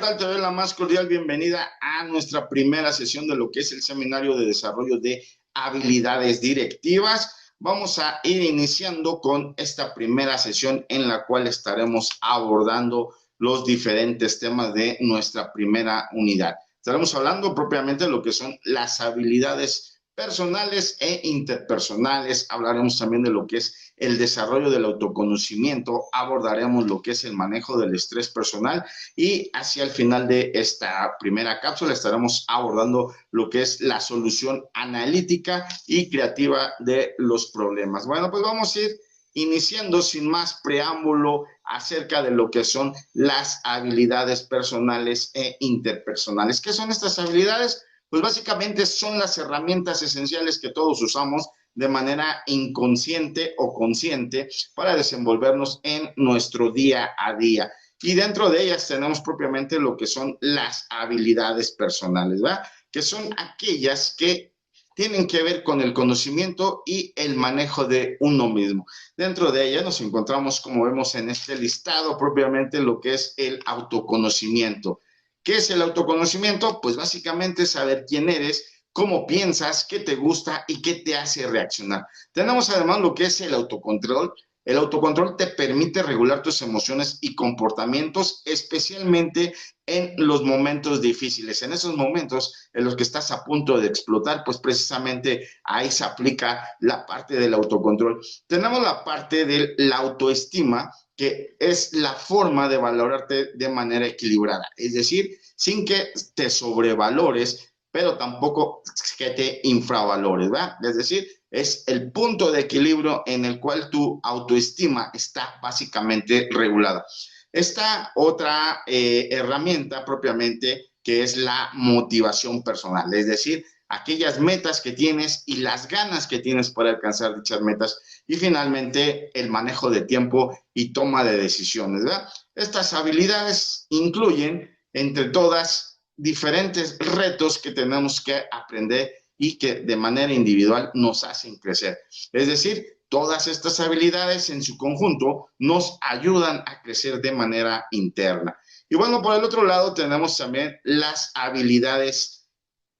tal? Te doy la más cordial bienvenida a nuestra primera sesión de lo que es el Seminario de Desarrollo de Habilidades Directivas. Vamos a ir iniciando con esta primera sesión en la cual estaremos abordando los diferentes temas de nuestra primera unidad. Estaremos hablando propiamente de lo que son las habilidades personales e interpersonales. Hablaremos también de lo que es el desarrollo del autoconocimiento, abordaremos lo que es el manejo del estrés personal y hacia el final de esta primera cápsula estaremos abordando lo que es la solución analítica y creativa de los problemas. Bueno, pues vamos a ir iniciando sin más preámbulo acerca de lo que son las habilidades personales e interpersonales. ¿Qué son estas habilidades? Pues básicamente son las herramientas esenciales que todos usamos de manera inconsciente o consciente para desenvolvernos en nuestro día a día. Y dentro de ellas tenemos propiamente lo que son las habilidades personales, ¿verdad? Que son aquellas que tienen que ver con el conocimiento y el manejo de uno mismo. Dentro de ellas nos encontramos, como vemos en este listado, propiamente lo que es el autoconocimiento. ¿Qué es el autoconocimiento? Pues básicamente saber quién eres, cómo piensas, qué te gusta y qué te hace reaccionar. Tenemos además lo que es el autocontrol. El autocontrol te permite regular tus emociones y comportamientos, especialmente en los momentos difíciles. En esos momentos en los que estás a punto de explotar, pues precisamente ahí se aplica la parte del autocontrol. Tenemos la parte de la autoestima, que es la forma de valorarte de manera equilibrada, es decir, sin que te sobrevalores, pero tampoco que te infravalores, ¿verdad? Es decir, es el punto de equilibrio en el cual tu autoestima está básicamente regulada. Esta otra herramienta propiamente que es la motivación personal, es decir, aquellas metas que tienes y las ganas que tienes para alcanzar dichas metas. Y finalmente, el manejo de tiempo y toma de decisiones, ¿verdad? Estas habilidades incluyen, entre todas, diferentes retos que tenemos que aprender y que de manera individual nos hacen crecer. Es decir, todas estas habilidades en su conjunto nos ayudan a crecer de manera interna. Y bueno, por el otro lado tenemos también las habilidades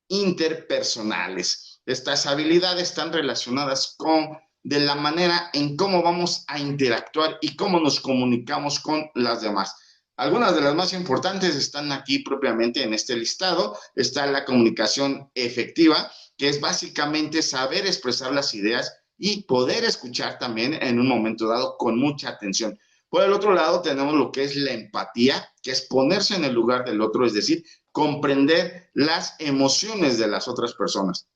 interpersonales. Estas habilidades están relacionadas con de la manera en cómo vamos a interactuar y cómo nos comunicamos con las demás. Algunas de las más importantes están aquí propiamente en este listado. Está la comunicación efectiva, que es básicamente saber expresar las ideas y poder escuchar también en un momento dado con mucha atención. Por el otro lado tenemos lo que es la empatía, que es ponerse en el lugar del otro, es decir, comprender las emociones de las otras personas.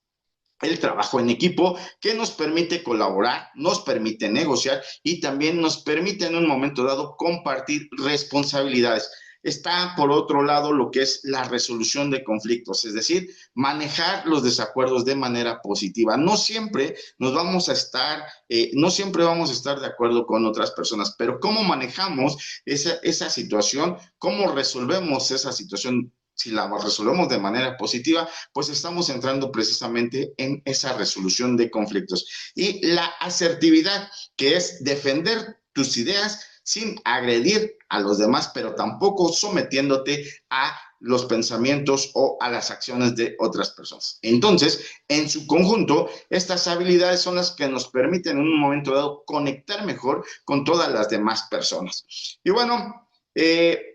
El trabajo en equipo, que nos permite colaborar, nos permite negociar y también nos permite en un momento dado compartir responsabilidades. Está por otro lado lo que es la resolución de conflictos, es decir, manejar los desacuerdos de manera positiva. No siempre vamos a estar de acuerdo con otras personas, pero cómo manejamos esa situación, cómo resolvemos esa situación. Si la resolvemos de manera positiva, pues estamos entrando precisamente en esa resolución de conflictos. Y la asertividad, que es defender tus ideas sin agredir a los demás, pero tampoco sometiéndote a los pensamientos o a las acciones de otras personas. Entonces, en su conjunto, estas habilidades son las que nos permiten en un momento dado conectar mejor con todas las demás personas. Y bueno,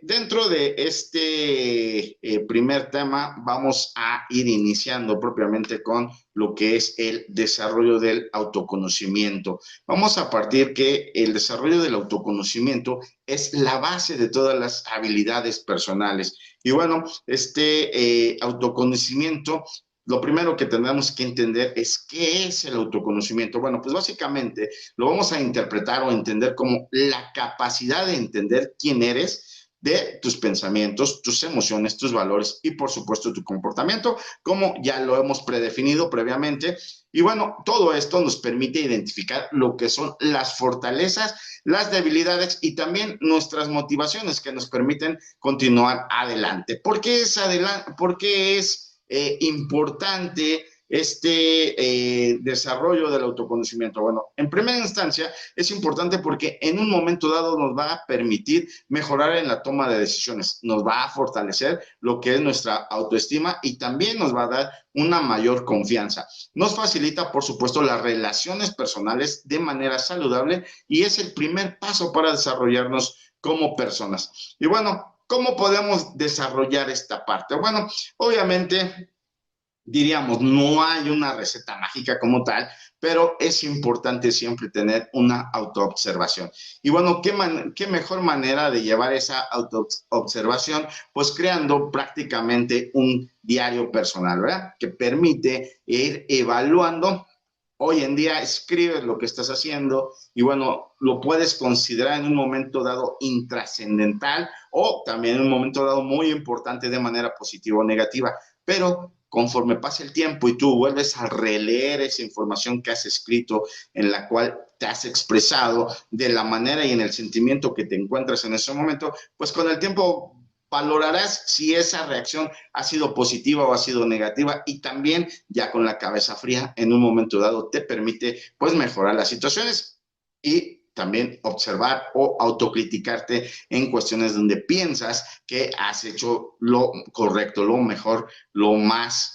dentro de este primer tema vamos a ir iniciando propiamente con lo que es el desarrollo del autoconocimiento. Vamos a partir que el desarrollo del autoconocimiento es la base de todas las habilidades personales. Y bueno, este autoconocimiento, lo primero que tenemos que entender es qué es el autoconocimiento. Bueno, pues básicamente lo vamos a interpretar o entender como la capacidad de entender quién eres, de tus pensamientos, tus emociones, tus valores y por supuesto tu comportamiento, como ya lo hemos predefinido previamente. Y bueno, todo esto nos permite identificar lo que son las fortalezas, las debilidades y también nuestras motivaciones que nos permiten continuar adelante. ¿Por qué es importante desarrollo del autoconocimiento? Bueno, en primera instancia es importante porque en un momento dado nos va a permitir mejorar en la toma de decisiones, nos va a fortalecer lo que es nuestra autoestima y también nos va a dar una mayor confianza. Nos facilita, por supuesto, las relaciones personales de manera saludable y es el primer paso para desarrollarnos como personas. Y bueno, ¿cómo podemos desarrollar esta parte? Bueno, obviamente diríamos, no hay una receta mágica como tal, pero es importante siempre tener una autoobservación. Y bueno, ¿qué mejor manera de llevar esa autoobservación? Pues creando prácticamente un diario personal, ¿verdad? Que permite ir evaluando. Hoy en día escribes lo que estás haciendo y bueno, lo puedes considerar en un momento dado intrascendental o también en un momento dado muy importante de manera positiva o negativa, pero conforme pasa el tiempo y tú vuelves a releer esa información que has escrito, en la cual te has expresado de la manera y en el sentimiento que te encuentras en ese momento, pues con el tiempo valorarás si esa reacción ha sido positiva o ha sido negativa y también ya con la cabeza fría en un momento dado te permite pues mejorar las situaciones y también observar o autocriticarte en cuestiones donde piensas que has hecho lo correcto, lo mejor, lo más,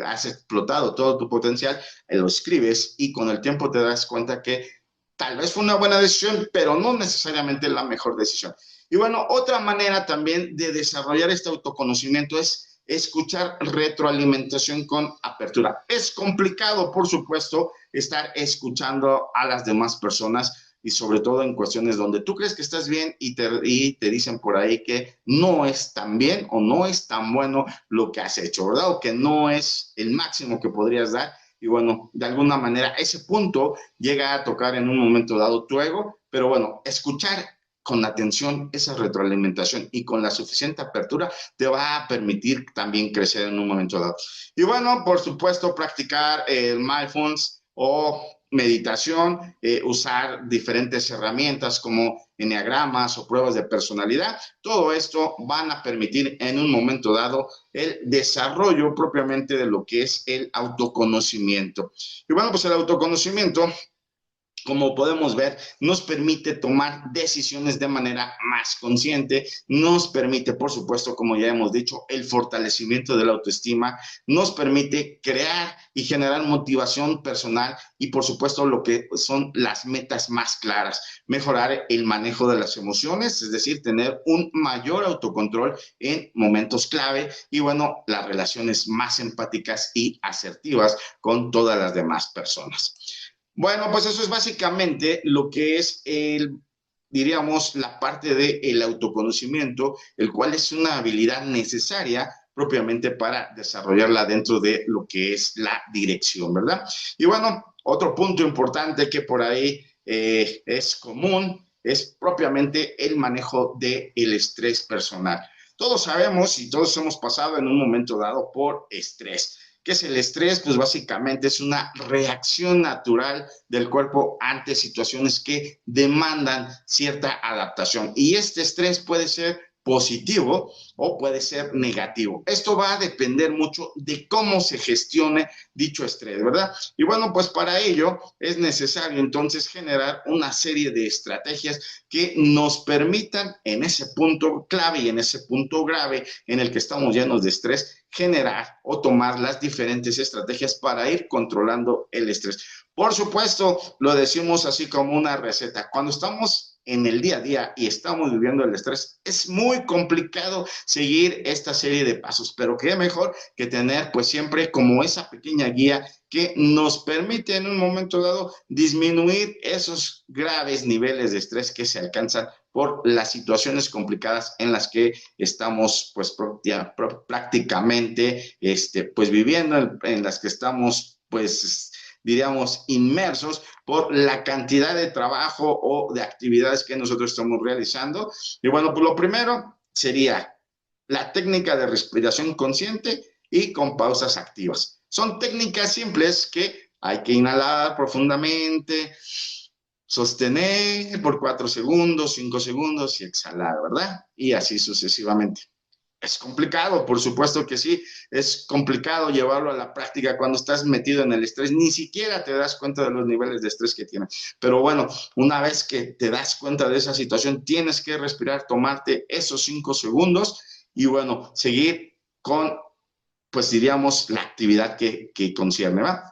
has explotado todo tu potencial, lo escribes y con el tiempo te das cuenta que tal vez fue una buena decisión, pero no necesariamente la mejor decisión. Y bueno, otra manera también de desarrollar este autoconocimiento es escuchar retroalimentación con apertura. Es complicado, por supuesto, estar escuchando a las demás personas y sobre todo en cuestiones donde tú crees que estás bien y te dicen por ahí que no es tan bien o no es tan bueno lo que has hecho, ¿verdad? O que no es el máximo que podrías dar. Y bueno, de alguna manera ese punto llega a tocar en un momento dado tu ego, pero bueno, escuchar con atención esa retroalimentación y con la suficiente apertura te va a permitir también crecer en un momento dado. Y bueno, por supuesto, practicar el mindfulness o meditación, usar diferentes herramientas como enneagramas o pruebas de personalidad. Todo esto van a permitir en un momento dado el desarrollo propiamente de lo que es el autoconocimiento. Y bueno, pues el autoconocimiento, como podemos ver, nos permite tomar decisiones de manera más consciente, nos permite, por supuesto, como ya hemos dicho, el fortalecimiento de la autoestima, nos permite crear y generar motivación personal y, por supuesto, lo que son las metas más claras, mejorar el manejo de las emociones, es decir, tener un mayor autocontrol en momentos clave y, bueno, las relaciones más empáticas y asertivas con todas las demás personas. Bueno, pues eso es básicamente lo que es diríamos, la parte del autoconocimiento, el cual es una habilidad necesaria propiamente para desarrollarla dentro de lo que es la dirección, ¿verdad? Y bueno, otro punto importante que por ahí es común es propiamente el manejo del estrés personal. Todos sabemos y todos hemos pasado en un momento dado por estrés. ¿Qué es el estrés? Pues básicamente es una reacción natural del cuerpo ante situaciones que demandan cierta adaptación. Y este estrés puede ser positivo o puede ser negativo. Esto va a depender mucho de cómo se gestione dicho estrés, ¿verdad? Y bueno, pues para ello es necesario entonces generar una serie de estrategias que nos permitan en ese punto clave y en ese punto grave en el que estamos llenos de estrés, generar o tomar las diferentes estrategias para ir controlando el estrés. Por supuesto, lo decimos así como una receta. Cuando estamos en el día a día y estamos viviendo el estrés, es muy complicado seguir esta serie de pasos, pero qué mejor que tener pues siempre como esa pequeña guía que nos permite en un momento dado disminuir esos graves niveles de estrés que se alcanzan por las situaciones complicadas en las que estamos pues prácticamente pues viviendo, en las que estamos pues diríamos inmersos por la cantidad de trabajo o de actividades que nosotros estamos realizando. Y bueno, pues lo primero sería la técnica de respiración consciente y con pausas activas. Son técnicas simples que hay que inhalar profundamente, sostener por 4 segundos, 5 segundos y exhalar, ¿verdad? Y así sucesivamente. Es complicado, por supuesto que sí, es complicado llevarlo a la práctica cuando estás metido en el estrés, ni siquiera te das cuenta de los niveles de estrés que tienes. Pero bueno, una vez que te das cuenta de esa situación, tienes que respirar, tomarte esos 5 segundos y bueno, seguir con, pues diríamos, la actividad que concierne, ¿va?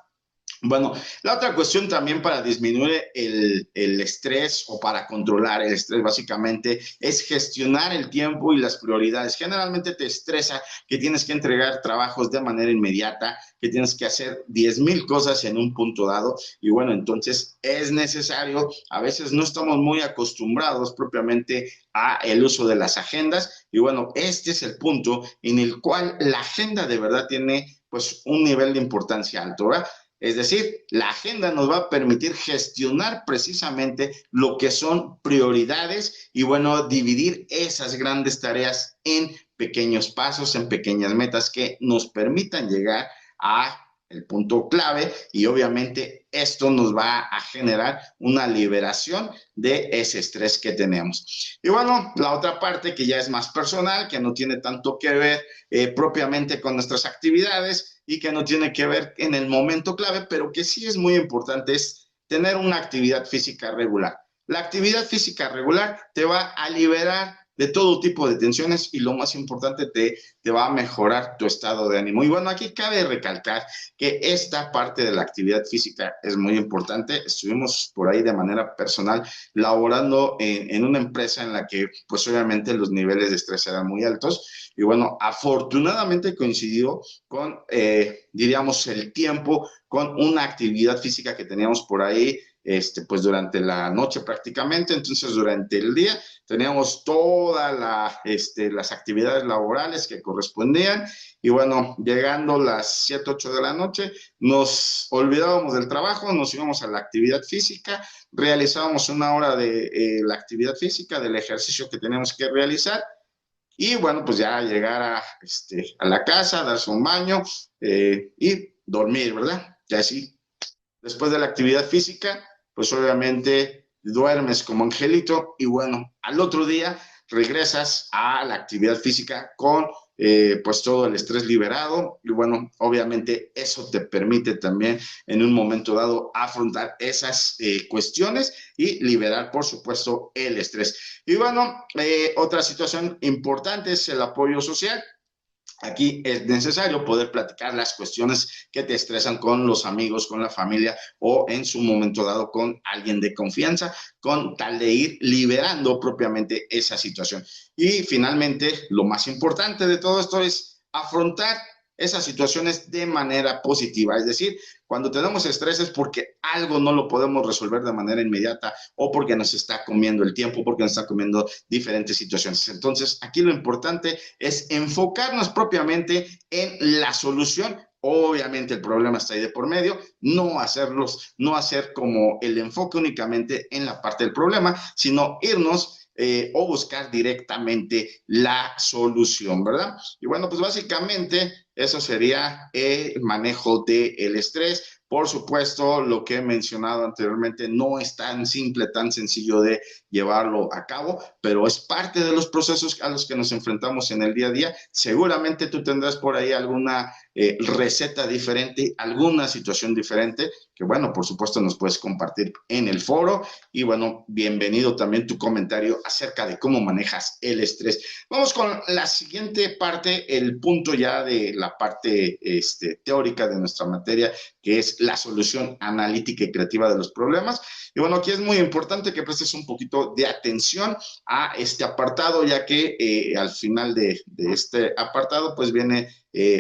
Bueno, la otra cuestión también para disminuir el estrés o para controlar el estrés básicamente es gestionar el tiempo y las prioridades. Generalmente te estresa que tienes que entregar trabajos de manera inmediata, que tienes que hacer 10,000 cosas en un punto dado y bueno, entonces es necesario, a veces no estamos muy acostumbrados propiamente a el uso de las agendas y bueno, este es el punto en el cual la agenda de verdad tiene pues un nivel de importancia alto, ¿verdad? Es decir, la agenda nos va a permitir gestionar precisamente lo que son prioridades y bueno, dividir esas grandes tareas en pequeños pasos, en pequeñas metas que nos permitan llegar a el punto clave y obviamente esto nos va a generar una liberación de ese estrés que tenemos. Y bueno, la otra parte que ya es más personal, que no tiene tanto que ver propiamente con nuestras actividades y que no tiene que ver en el momento clave, pero que sí es muy importante, es tener una actividad física regular. La actividad física regular te va a liberar de todo tipo de tensiones y lo más importante, te va a mejorar tu estado de ánimo. Y bueno, aquí cabe recalcar que esta parte de la actividad física es muy importante. Estuvimos por ahí de manera personal laborando en una empresa en la que pues obviamente los niveles de estrés eran muy altos y bueno, afortunadamente coincidió con, diríamos, el tiempo, con una actividad física que teníamos por ahí, pues durante la noche prácticamente, entonces durante el día teníamos todas las actividades laborales que correspondían y bueno, llegando las 7, 8 de la noche, nos olvidábamos del trabajo, nos íbamos a la actividad física, realizábamos una hora de la actividad física, del ejercicio que teníamos que realizar y bueno, pues ya llegar a la casa, darse un baño y dormir, ¿verdad? Y así, después de la actividad física, pues obviamente duermes como angelito y bueno, al otro día regresas a la actividad física con pues todo el estrés liberado y bueno, obviamente eso te permite también en un momento dado afrontar esas cuestiones y liberar por supuesto el estrés. Y bueno, otra situación importante es el apoyo social. Aquí es necesario poder platicar las cuestiones que te estresan con los amigos, con la familia o en su momento dado con alguien de confianza, con tal de ir liberando propiamente esa situación. Y finalmente, lo más importante de todo esto es afrontar esas situaciones de manera positiva. Es decir, cuando tenemos estrés es porque algo no lo podemos resolver de manera inmediata o porque nos está comiendo el tiempo, porque nos está comiendo diferentes situaciones. Entonces, aquí lo importante es enfocarnos propiamente en la solución. Obviamente el problema está ahí de por medio, no hacer como el enfoque únicamente en la parte del problema, sino irnos o buscar directamente la solución, ¿verdad? Y bueno, pues básicamente eso sería el manejo del estrés. Por supuesto, lo que he mencionado anteriormente no es tan simple, tan sencillo de llevarlo a cabo, pero es parte de los procesos a los que nos enfrentamos en el día a día. Seguramente tú tendrás por ahí alguna receta diferente, alguna situación diferente, que bueno, por supuesto nos puedes compartir en el foro y bueno, bienvenido también tu comentario acerca de cómo manejas el estrés. Vamos con la siguiente parte, el punto ya de la parte teórica de nuestra materia, que es la solución analítica y creativa de los problemas. Y bueno, aquí es muy importante que prestes un poquito de atención a este apartado, ya que al final de este apartado, pues viene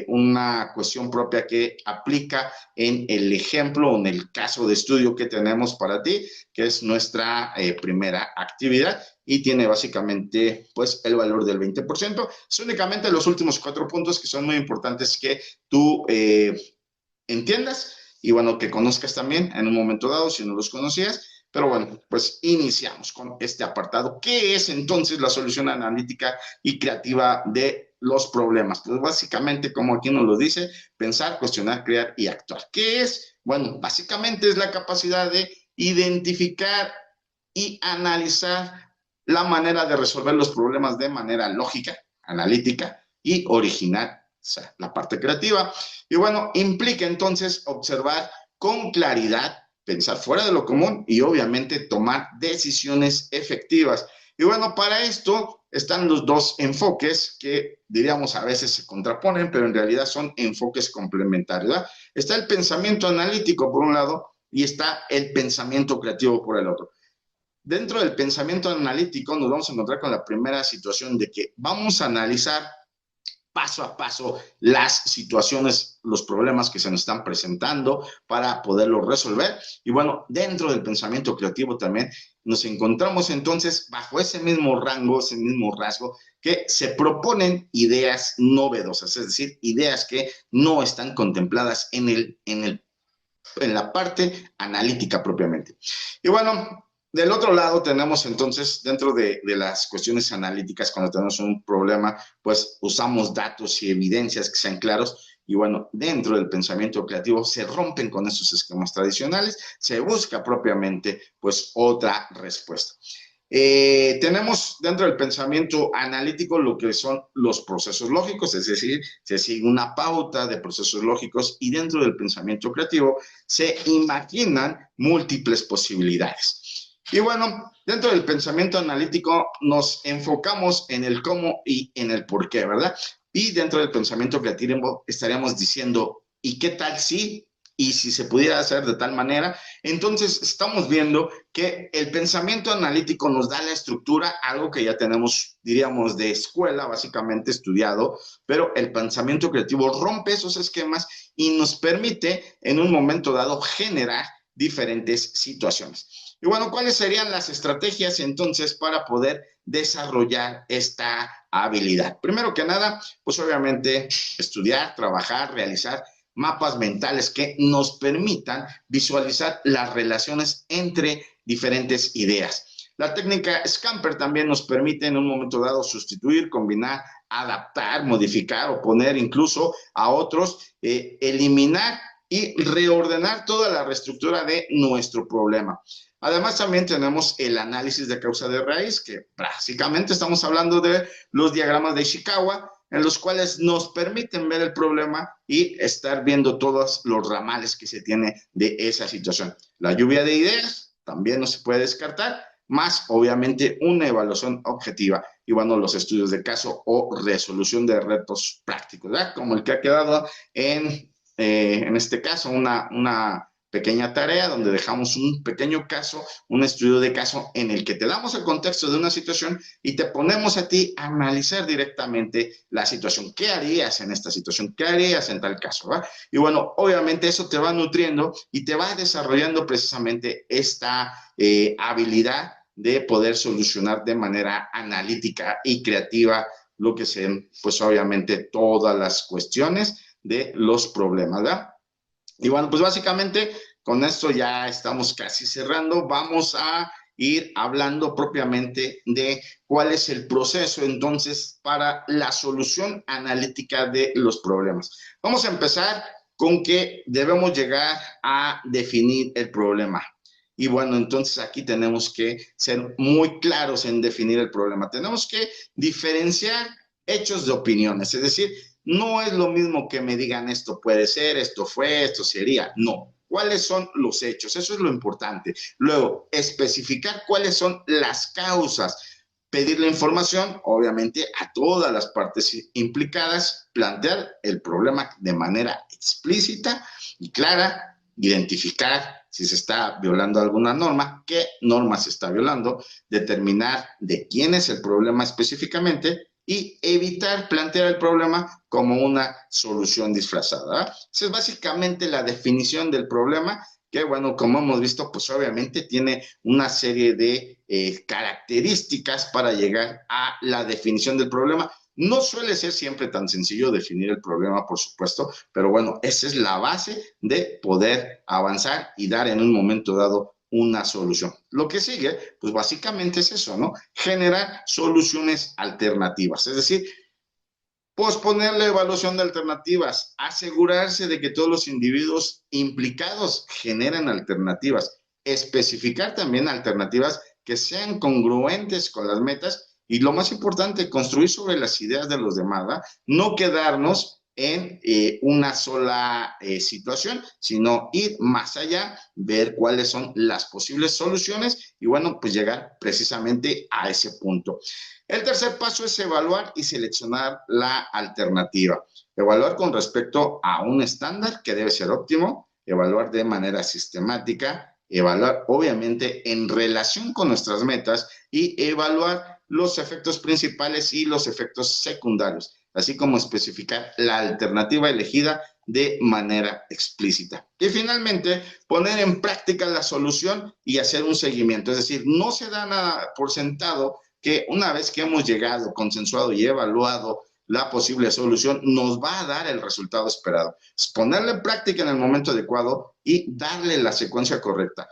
una cuestión propia que aplica en el ejemplo, en el caso de estudio que tenemos para ti, que es nuestra primera actividad y tiene básicamente pues el valor del 20%. Es únicamente los últimos 4 puntos que son muy importantes que tú entiendas y bueno, que conozcas también en un momento dado si no los conocías. Pero bueno, pues iniciamos con este apartado. ¿Qué es entonces la solución analítica y creativa de los problemas? Pues básicamente, como aquí nos lo dice, pensar, cuestionar, crear y actuar. ¿Qué es? Bueno, básicamente es la capacidad de identificar y analizar la manera de resolver los problemas de manera lógica, analítica y original, o sea, la parte creativa. Y bueno, implica entonces observar con claridad, pensar fuera de lo común y obviamente tomar decisiones efectivas. Y bueno, para esto están los dos enfoques que diríamos a veces se contraponen, pero en realidad son enfoques complementarios, ¿verdad? Está el pensamiento analítico por un lado y está el pensamiento creativo por el otro. Dentro del pensamiento analítico nos vamos a encontrar con la primera situación de que vamos a analizar paso a paso las situaciones, los problemas que se nos están presentando para poderlos resolver. Y bueno, dentro del pensamiento creativo también nos encontramos entonces bajo ese mismo rango, ese mismo rasgo, que se proponen ideas novedosas, es decir, ideas que no están contempladas en la parte analítica propiamente. Y bueno, del otro lado tenemos entonces, dentro de las cuestiones analíticas, cuando tenemos un problema, pues usamos datos y evidencias que sean claros. Y bueno, dentro del pensamiento creativo se rompen con esos esquemas tradicionales, se busca propiamente pues otra respuesta. Tenemos dentro del pensamiento analítico lo que son los procesos lógicos, es decir, se sigue una pauta de procesos lógicos y dentro del pensamiento creativo se imaginan múltiples posibilidades. Y bueno, dentro del pensamiento analítico nos enfocamos en el cómo y en el por qué, ¿verdad? Y dentro del pensamiento creativo estaríamos diciendo, ¿y qué tal si? Y si se pudiera hacer de tal manera, entonces estamos viendo que el pensamiento analítico nos da la estructura, algo que ya tenemos, diríamos, de escuela, básicamente estudiado, pero el pensamiento creativo rompe esos esquemas y nos permite en un momento dado generar diferentes situaciones. Y bueno, ¿cuáles serían las estrategias entonces para poder desarrollar esta habilidad? Primero que nada, pues obviamente estudiar, trabajar, realizar mapas mentales que nos permitan visualizar las relaciones entre diferentes ideas. La técnica Scamper también nos permite en un momento dado sustituir, combinar, adaptar, modificar o poner incluso a otros, eliminar y reordenar toda la reestructura de nuestro problema. Además, también tenemos el análisis de causa de raíz, que básicamente estamos hablando de los diagramas de Ishikawa, en los cuales nos permiten ver el problema y estar viendo todos los ramales que se tiene de esa situación. La lluvia de ideas también no se puede descartar, más obviamente una evaluación objetiva y bueno, los estudios de caso o resolución de retos prácticos, ¿verdad? Como el que ha quedado en este caso, una pequeña tarea donde dejamos un pequeño caso, un estudio de caso en el que te damos el contexto de una situación y te ponemos a ti a analizar directamente la situación. ¿Qué harías en esta situación? ¿Qué harías en tal caso? ¿Va? Y bueno, obviamente eso te va nutriendo y te va desarrollando precisamente esta habilidad de poder solucionar de manera analítica y creativa lo que sean, pues obviamente, todas las cuestiones de los problemas, ¿verdad? Y bueno, pues básicamente con esto ya estamos casi cerrando. Vamos a ir hablando propiamente de cuál es el proceso entonces para la solución analítica de los problemas. Vamos a empezar con que debemos llegar a definir el problema. Y bueno, entonces aquí tenemos que ser muy claros en definir el problema. Tenemos que diferenciar hechos de opiniones, es decir, no es lo mismo que me digan esto puede ser, esto fue, esto sería. No. ¿Cuáles son los hechos? Eso es lo importante. Luego, especificar cuáles son las causas. Pedir la información, obviamente, a todas las partes implicadas, plantear el problema de manera explícita y clara, identificar si se está violando alguna norma, qué norma se está violando, determinar de quién es el problema específicamente y evitar plantear el problema como una solución disfrazada. Esa es básicamente la definición del problema que, bueno, como hemos visto, pues obviamente tiene una serie de características para llegar a la definición del problema. No suele ser siempre tan sencillo definir el problema, por supuesto, pero bueno, esa es la base de poder avanzar y dar en un momento dado una solución. Lo que sigue, pues básicamente es eso, ¿no? Generar soluciones alternativas, es decir, posponer la evaluación de alternativas, asegurarse de que todos los individuos implicados generen alternativas, especificar también alternativas que sean congruentes con las metas Y lo más importante, construir sobre las ideas de los demás, ¿verdad? No quedarnos en una sola situación, sino ir más allá, ver cuáles son las posibles soluciones y bueno, pues llegar precisamente a ese punto. El tercer paso es evaluar y seleccionar la alternativa. Evaluar con respecto a un estándar que debe ser óptimo, evaluar de manera sistemática, evaluar obviamente en relación con nuestras metas y evaluar los efectos principales y los efectos secundarios, así como especificar la alternativa elegida de manera explícita. Y finalmente, poner en práctica la solución y hacer un seguimiento. Es decir, no se da nada por sentado que una vez que hemos llegado, consensuado y evaluado la posible solución, nos va a dar el resultado esperado. Es ponerla en práctica en el momento adecuado y darle la secuencia correcta.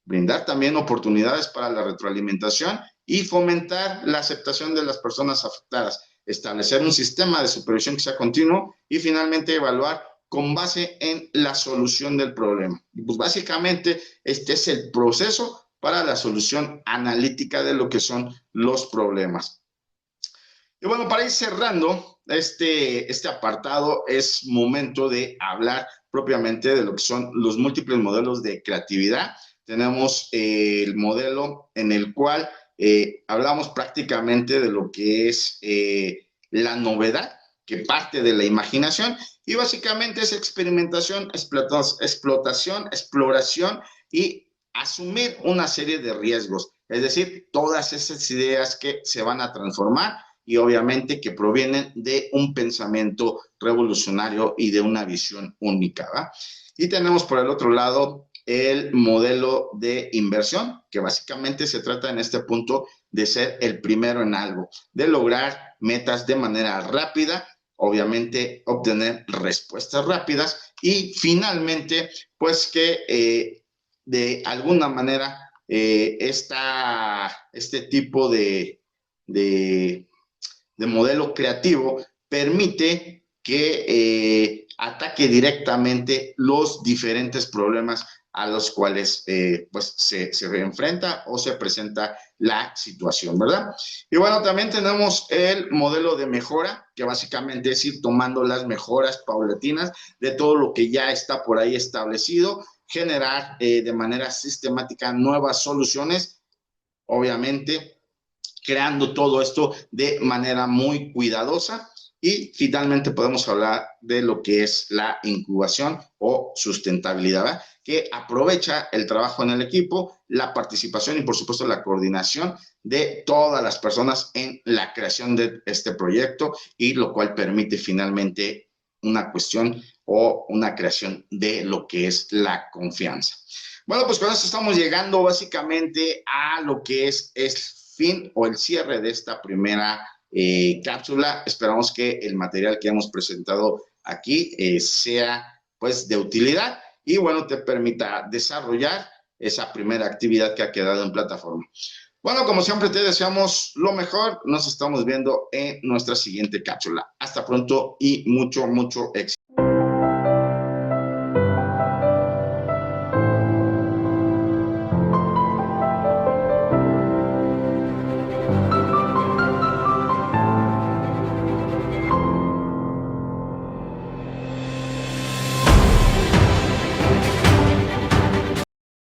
Brindar también oportunidades para la retroalimentación y fomentar la aceptación de las personas afectadas, establecer un sistema de supervisión que sea continuo y finalmente evaluar con base en la solución del problema. Y pues básicamente este es el proceso para la solución analítica de lo que son los problemas. Y bueno, para ir cerrando este apartado, es momento de hablar propiamente de lo que son los múltiples modelos de creatividad. Tenemos el modelo en el cual hablamos prácticamente de lo que es la novedad, que parte de la imaginación, y básicamente es experimentación, explotación, exploración y asumir una serie de riesgos. Es decir, todas esas ideas que se van a transformar y obviamente que provienen de un pensamiento revolucionario y de una visión única, ¿va? Y tenemos por el otro lado el modelo de inversión, que básicamente se trata en este punto de ser el primero en algo, de lograr metas de manera rápida, obviamente obtener respuestas rápidas y finalmente, pues que de alguna manera este tipo de modelo creativo permite que ataque directamente los diferentes problemas a los cuales pues se enfrenta o se presenta la situación, ¿verdad? Y bueno, también tenemos el modelo de mejora, que básicamente es ir tomando las mejoras paulatinas de todo lo que ya está por ahí establecido, generar de manera sistemática nuevas soluciones, obviamente creando todo esto de manera muy cuidadosa. Y finalmente podemos hablar de lo que es la incubación o sustentabilidad, ¿verdad? Que aprovecha el trabajo en el equipo, la participación y por supuesto la coordinación de todas las personas en la creación de este proyecto y lo cual permite finalmente una cuestión o una creación de lo que es la confianza. Bueno, pues con eso estamos llegando básicamente a lo que es fin o el cierre de esta primera cápsula. Esperamos que el material que hemos presentado aquí sea pues de utilidad y bueno, te permita desarrollar esa primera actividad que ha quedado en plataforma. Bueno, como siempre te deseamos lo mejor. Nos estamos viendo en nuestra siguiente cápsula. Hasta pronto y mucho éxito.